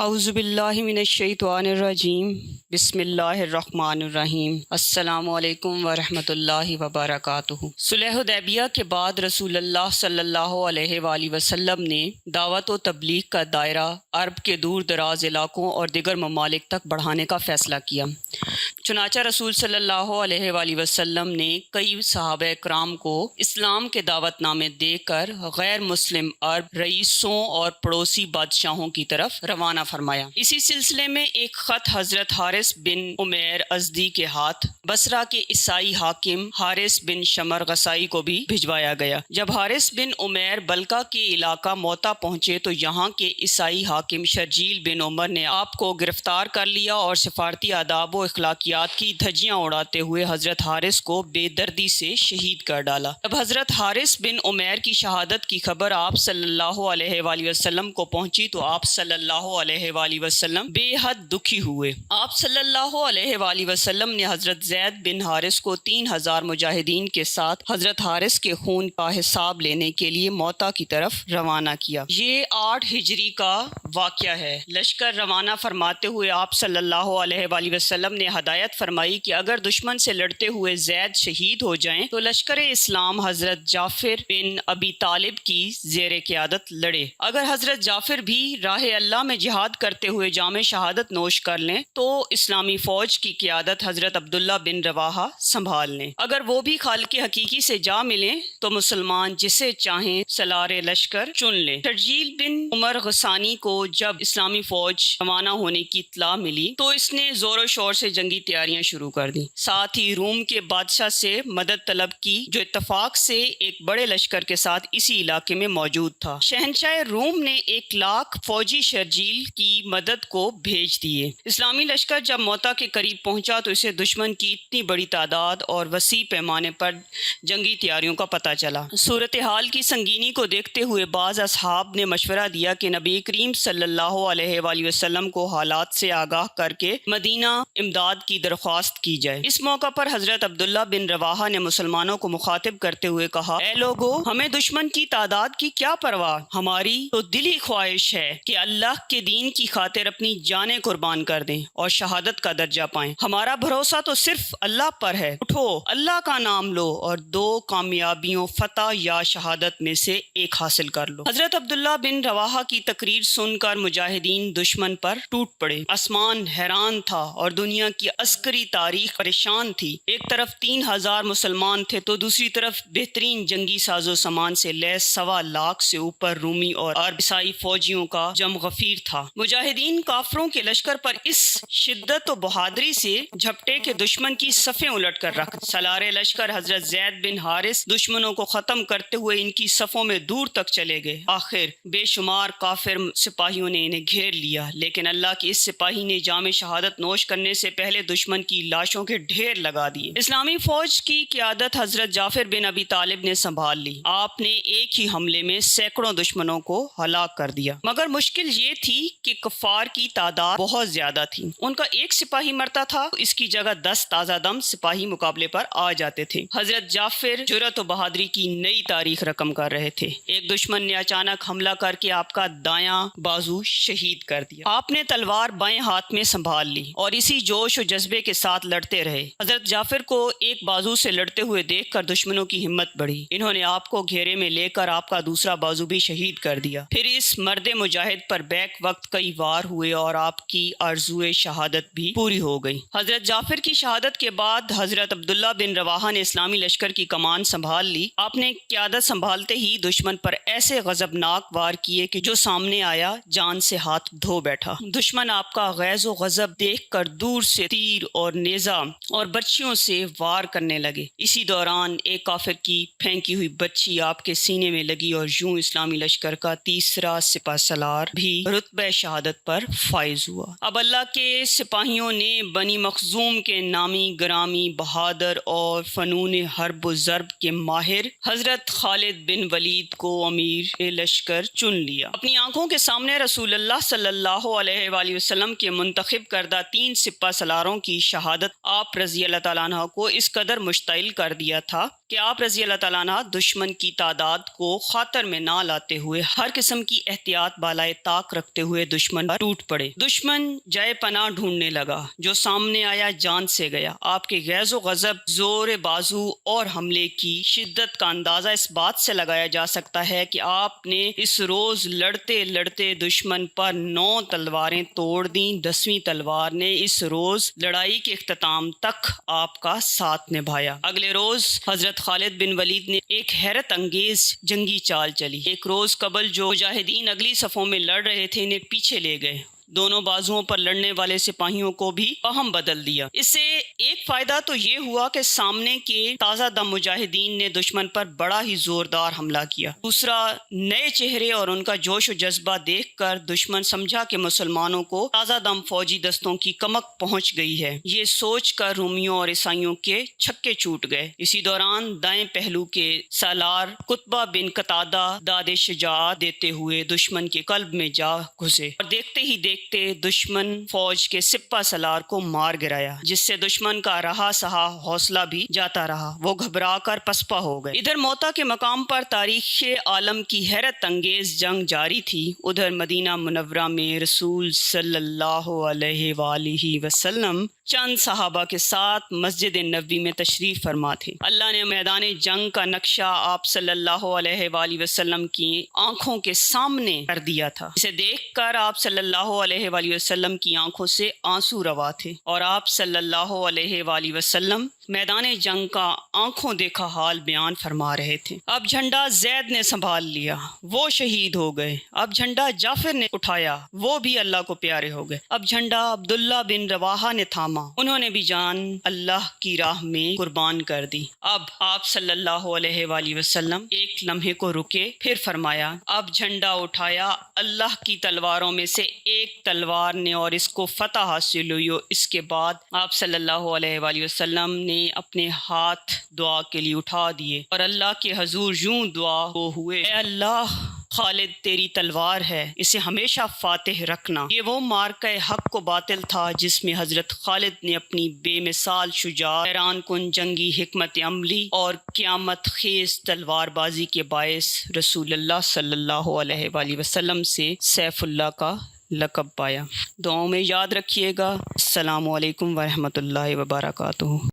اعوذ باللہ من الشیطان الرجیم بسم اللہ الرحمن الرحیم السلام علیکم ورحمۃ اللہ وبرکاتہ۔ صلح حدیبیہ کے بعد رسول اللہ صلی اللہ علیہ وآلہ وسلم نے دعوت و تبلیغ کا دائرہ عرب کے دور دراز علاقوں اور دیگر ممالک تک بڑھانے کا فیصلہ کیا۔ چنانچہ رسول صلی اللہ علیہ وآلہ وسلم نے کئی صحابہ کرام کو اسلام کے دعوت نامے دے کر غیر مسلم عرب رئیسوں اور پڑوسی بادشاہوں کی طرف روانہ فرمایا۔ اسی سلسلے میں ایک خط حضرت حارث بن عمیر ازدی کے ہاتھ بصرہ کے عیسائی حاکم حارث بن شمر غسائی کو بھی بھجوایا گیا۔ جب حارث بن عمیر بلقا کے علاقہ موتا پہنچے تو یہاں کے عیسائی حاکم شرجیل بن عمر نے آپ کو گرفتار کر لیا اور سفارتی آداب و اخلاقیات کی دھجیاں اڑاتے ہوئے حضرت حارث کو بے دردی سے شہید کر ڈالا۔ جب حضرت حارث بن عمیر کی شہادت کی خبر آپ صلی اللہ علیہ وآلہ وسلم کو پہنچی تو آپ صلی اللہ علیہ وآلہ وسلم بے حد دکھی ہوئے۔ آپ صلی اللہ علیہ وآلہ وسلم نے حضرت زید بن حارث کو 3000 مجاہدین کے ساتھ حضرت حارث کے خون کا حساب لینے کے لیے موتا کی طرف روانہ کیا۔ یہ 8 ہجری کا واقعہ ہے۔ لشکر روانہ فرماتے ہوئے آپ صلی اللہ علیہ وآلہ وسلم نے ہدایت فرمائی کہ اگر دشمن سے لڑتے ہوئے زید شہید ہو جائیں تو لشکر اسلام حضرت جعفر بن ابی طالب کی زیر قیادت لڑے۔ اگر حضرت جعفر بھی راہ اللہ میں جہاد کرتے ہوئے جام شہادت نوش کر لیں تو اسلامی فوج کی قیادت حضرت عبداللہ بن رواحہ سنبھال لیں۔ اگر وہ بھی خالق حقیقی سے جا ملیں تو مسلمان جسے چاہیں سالار لشکر چن لیں۔ شرجیل بن عمر غسانی کو جب اسلامی فوج روانہ ہونے کی اطلاع ملی تو اس نے زور و شور سے جنگی تیاریاں شروع کر دیں۔ ساتھ ہی روم کے بادشاہ سے مدد طلب کی جو اتفاق سے ایک بڑے لشکر کے ساتھ اسی علاقے میں موجود تھا۔ شہنشاہ روم نے 1,00,000 فوجی شرجیل کی مدد کو بھیج دیے۔ اسلامی لشکر جب موتا کے قریب پہنچا تو اسے دشمن کی اتنی بڑی تعداد اور وسیع پیمانے پر جنگی تیاریوں کا پتہ چلا۔ صورتحال کی سنگینی کو دیکھتے ہوئے بعض اصحاب نے مشورہ دیا کہ نبی کریم صلی اللہ علیہ وآلہ وسلم کو حالات سے آگاہ کر کے مدینہ امداد کی درخواست کی جائے۔ اس موقع پر حضرت عبداللہ بن رواحہ نے مسلمانوں کو مخاطب کرتے ہوئے کہا، اے لوگو، ہمیں دشمن کی تعداد کی کیا پرواہ، ہماری تو دلی خواہش ہے کہ اللہ کے دین کی خاطر اپنی جانیں قربان کر دیں اور شہادت کا درجہ پائیں۔ ہمارا بھروسہ تو صرف اللہ پر ہے۔ اٹھو، اللہ کا نام لو اور 2 کامیابیوں فتح یا شہادت میں سے ایک حاصل کر لو۔ حضرت عبداللہ بن رواحہ کی تقریر سن کر مجاہدین دشمن پر ٹوٹ پڑے۔ آسمان حیران تھا اور دنیا کی عسکری تاریخ پریشان تھی۔ ایک طرف 3000 مسلمان تھے تو دوسری طرف بہترین جنگی ساز و سامان سے لیس 1,25,000 سے اوپر رومی اور عرب عیسائی فوجیوں کا جم غفیر تھا۔ مجاہدین کافروں کے لشکر پر اس شدت و بہادری سے جھپٹے کہ دشمن کی صفیں الٹ کر رکھ۔ سالار لشکر حضرت زید بن حارث دشمنوں کو ختم کرتے ہوئے ان کی صفوں میں دور تک چلے گئے۔ آخر بے شمار کافر سپاہیوں نے انہیں گھیر لیا، لیکن اللہ کے اس سپاہی نے جام شہادت نوش کرنے سے پہلے دشمن کی لاشوں کے ڈھیر لگا دیے۔ اسلامی فوج کی قیادت حضرت جعفر بن ابی طالب نے سنبھال لی۔ آپ نے ایک ہی حملے میں سینکڑوں دشمنوں کو ہلاک کر دیا، مگر مشکل یہ تھی کہ کفار کی تعداد بہت زیادہ تھی۔ ان کا ایک سپاہی مرتا تھا، اس کی جگہ 10 تازہ دم سپاہی مقابلے پر آ جاتے تھے۔ حضرت جعفر جرأت و بہادری کی نئی تاریخ رقم کر رہے تھے۔ ایک دشمن نے اچانک حملہ کر کے آپ کا دایاں بازو شہید کر دیا۔ آپ نے تلوار بائیں ہاتھ میں سنبھال لی اور اسی جوش و جذبے کے ساتھ لڑتے رہے۔ حضرت جعفر کو ایک بازو سے لڑتے ہوئے دیکھ کر دشمنوں کی ہمت بڑھی۔ انہوں نے آپ کو گھیرے میں لے کر آپ کا دوسرا بازو بھی شہید کر دیا۔ پھر اس مرد مجاہد پر بیک وقت کئی وار ہوئے اور آپ کی آرزوئے شہادت بھی پوری ہو گئی۔ حضرت جعفر کی شہادت کے بعد حضرت عبداللہ بن رواحہ نے اسلامی لشکر کی کمان سنبھال لی۔ آپ نے قیادت سنبھالتے ہی دشمن پر ایسے غضبناک وار کیے کہ جو سامنے آیا جان سے ہاتھ دھو بیٹھا۔ دشمن آپ کا غیظ و غضب دیکھ کر دور سے تیر اور نیزہ اور برچھیوں سے وار کرنے لگے۔ اسی دوران ایک کافر کی پھینکی ہوئی بچی آپ کے سینے میں لگی اور یوں اسلامی لشکر کا تیسرا سپہ سالار بھی رتبہ شہادت پر فائز ہوا۔ اب اللہ کے سپاہیوں نے بنی مخزوم کے نامی گرامی بہادر اور فنون حرب و ضرب کے ماہر حضرت خالد بن ولید کو امیر لشکر چن لیا۔ اپنی آنکھوں کے سامنے رسول اللہ صلی اللہ علیہ وآلہ وسلم کے منتخب کردہ 3 سپہ سالاروں کی شہادت آپ رضی اللہ تعالیٰ عنہ کو اس قدر مشتعل کر دیا تھا کہ آپ رضی اللہ تعالیٰ عنہ دشمن کی تعداد کو خاطر میں نہ لاتے ہوئے ہر قسم کی احتیاط بالائے طاق رکھتے ہوئے دشمن پر ٹوٹ پڑے۔ دشمن جائے پناہ ڈھونڈنے لگا، جو سامنے آیا جان سے گیا۔ آپ کے غیظ و غضب، زور بازو اور حملے کی شدت کا اندازہ اس بات سے لگایا جا سکتا ہے کہ آپ نے اس روز لڑتے لڑتے دشمن پر 9 تلواریں توڑ دیں۔ 10ویں تلوار نے اس روز لڑائی کے اختتام تک آپ کا ساتھ نبھایا۔ اگلے روز حضرت خالد بن ولید نے ایک حیرت انگیز جنگی چال چلی۔ ایک روز قبل جو مجاہدین اگلی صفوں میں لڑ رہے تھے انہیں پیچھے لے گئے۔ دونوں بازوؤں پر لڑنے والے سپاہیوں کو بھی اہم بدل دیا۔ اس سے ایک فائدہ تو یہ ہوا کہ سامنے کے تازہ دم مجاہدین نے دشمن پر بڑا ہی زوردار حملہ کیا۔ دوسرا، نئے چہرے اور ان کا جوش و جذبہ دیکھ کر دشمن سمجھا کہ مسلمانوں کو تازہ دم فوجی دستوں کی کمک پہنچ گئی ہے۔ یہ سوچ کر رومیوں اور عیسائیوں کے چھکے چھوٹ گئے۔ اسی دوران دائیں پہلو کے سالار قطبہ بن قتادہ داد شجاعت دیتے ہوئے دشمن کے قلب میں جا گھسے اور دیکھتے ہی دیکھتے دشمن فوج کے سپہ سالار کو مار گرایا، جس سے دشمن کا رہا سہا حوصلہ بھی جاتا رہا۔ وہ گھبرا کر پسپا ہو گئے۔ ادھر موتا کے مقام پر تاریخ عالم کی حیرت انگیز جنگ جاری تھی، ادھر مدینہ منورہ میں رسول صلی اللہ علیہ وآلہ وسلم چند صحابہ کے ساتھ مسجد نبوی میں تشریف فرما تھے۔ اللہ نے میدان جنگ کا نقشہ آپ صلی اللہ علیہ وآلہ وسلم کی آنکھوں کے سامنے کر دیا تھا، اسے دیکھ کر آپ صلی اللہ علیہ وآلہ وسلم کی آنکھوں سے آنسو روا تھے، اور آپ صلی اللہ علیہ وآلہ وسلم میدان جنگ کا آنکھوں دیکھا حال بیان فرما رہے تھے۔ اب جھنڈا زید نے سنبھال لیا، وہ شہید ہو گئے۔ اب جھنڈا جعفر نے اٹھایا، وہ بھی اللہ کو پیارے ہو گئے۔ اب جھنڈا عبداللہ بن رواحہ نے تھاما، انہوں نے بھی جان اللہ کی راہ میں قربان کر دی۔ اب آپ صلی اللہ علیہ وآلہ وسلم ایک لمحے کو رکے، پھر فرمایا، اب جھنڈا اٹھایا اللہ کی تلواروں میں سے ایک تلوار نے اور اس کو فتح حاصل ہوئی۔ اس کے بعد آپ صلی اللہ علیہ وآلہ وسلم نے اپنے ہاتھ دعا کے لیے اٹھا دیے اور اللہ کے حضور یوں دعا کو ہوئے، اے اللہ، خالد تیری تلوار ہے، اسے ہمیشہ فاتح رکھنا۔ یہ وہ مارکہ حق و باطل تھا جس میں حضرت خالد نے اپنی بے مثال شجاعت، حیران کن جنگی حکمت عملی اور قیامت خیز تلوار بازی کے باعث رسول اللہ صلی اللہ علیہ وآلہ وسلم سے سیف اللہ کا لقب پایا۔ دعاؤں میں یاد رکھیے گا۔ السلام علیکم ورحمۃ اللہ وبرکاتہ۔